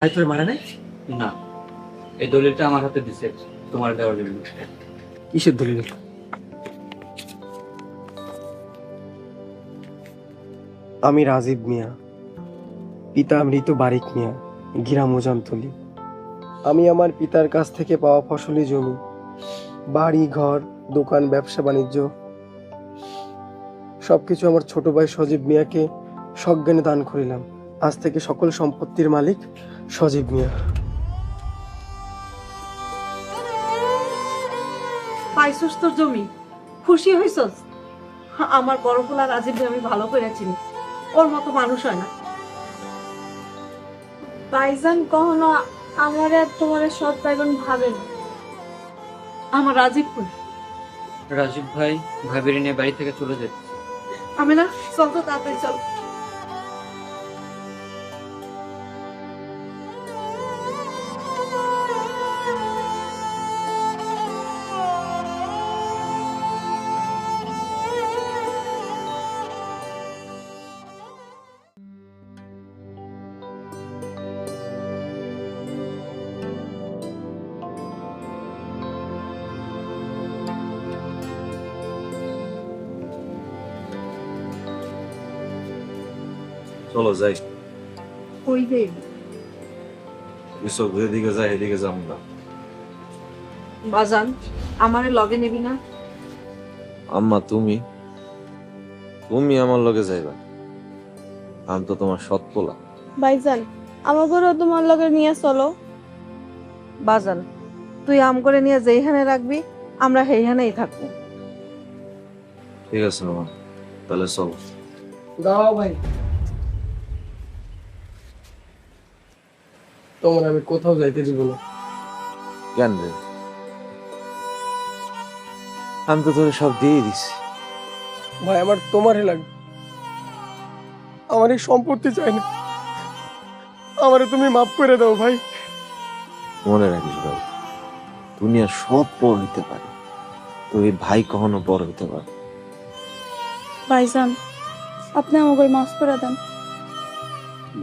ভাই তোর মারা নাই? না, এই দলিলটা আমার হাতে দিছে তোমার দেওয়ার জন্য। কিসের দলিল? আমি রাজীব মিয়া, পিতা মৃত বারিক মিয়া, গ্রাম ওজানতলি। আমি আমার পিতার কাছ থেকে পাওয়া ফসলি জমি, বাড়ি ঘর, দোকান, ব্যবসা বাণিজ্য সবকিছু আমার ছোট ভাই সজীব মিয়াকে সজ্ঞানে দান করিলাম। আজ থেকে সকল সম্পত্তির মালিক সজীব মিয়া। পাইছস তোর জমি, খুশি হইছস? আমার বড় পোলা রাজীব আমি ভালো করে চিনি, ওর মতো মানুষ হয় না। ভাইজান কখনো আমার আর তোমার সৎ ভাইবোন ভাবেন। আমার রাজীব কই? রাজীব ভাই ভাবির নিয়ে বাড়ি থেকে চলে যেতে। আমি না, চল তো তাড়াতাড়ি চল। চলো যাই, কই রে? এসব যেদিকে যাই এদিকে যাম না। বাজান, আমারে লগে নিবি না? আম্মা তুমি তুমি আমার লগে যাইবা, আমি তো তোমার সৎ পোলা। ভাইজান আমাকেও তোমার লগে নিয়ে চলো। বাজান, তুই আম করে নিয়ে যেইখানে রাখবি আমরা সেইখানেই থাকবো। ঠিক আছে মামা, তাহলে চলো। দাও ভাই, তোমার আমি কোথাও যাইতে দিব না। কেন রে? আমি তো তোরে সব দিয়ে দিছি। ভাই আমার তোমারই লাগবে, আমার এই সম্পত্তি চাই না, আমারে তুমি মাফ করে দাও ভাই। মনে রাখিস ভাই, দুনিয়া সব পর হইতে পারে, তো এই ভাই কখনো পর হইতে পারে। ভাইজান আপনি আমাকে মাফ করে দেন।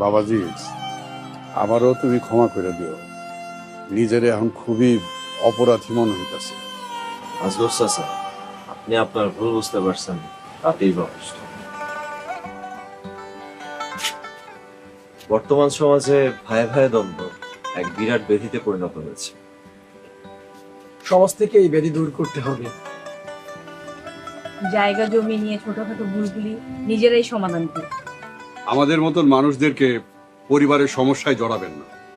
বাবাজি, আমারও তুমি ক্ষমা করে দিও, নিজের এখন খুবই অপরাধী মনে হইতেছে। আজগর চাচা, আপনি আপনার ভুল বুঝতে পারছেন, তাতেই যথেষ্ট। বর্তমান সমাজে ভাই ভাই দ্বন্দ্ব এক বিরাট ব্যাধিতে পরিণত হয়েছে। সমাজ থেকে এই ব্যাধি দূর করতে হবে। জায়গা জমি নিয়ে ছোটখাটো ভুলগুলি নিজেরাই সমাধান করি। আমাদের মতন মানুষদেরকে পরিবারের সমস্যায় জড়াবেন না।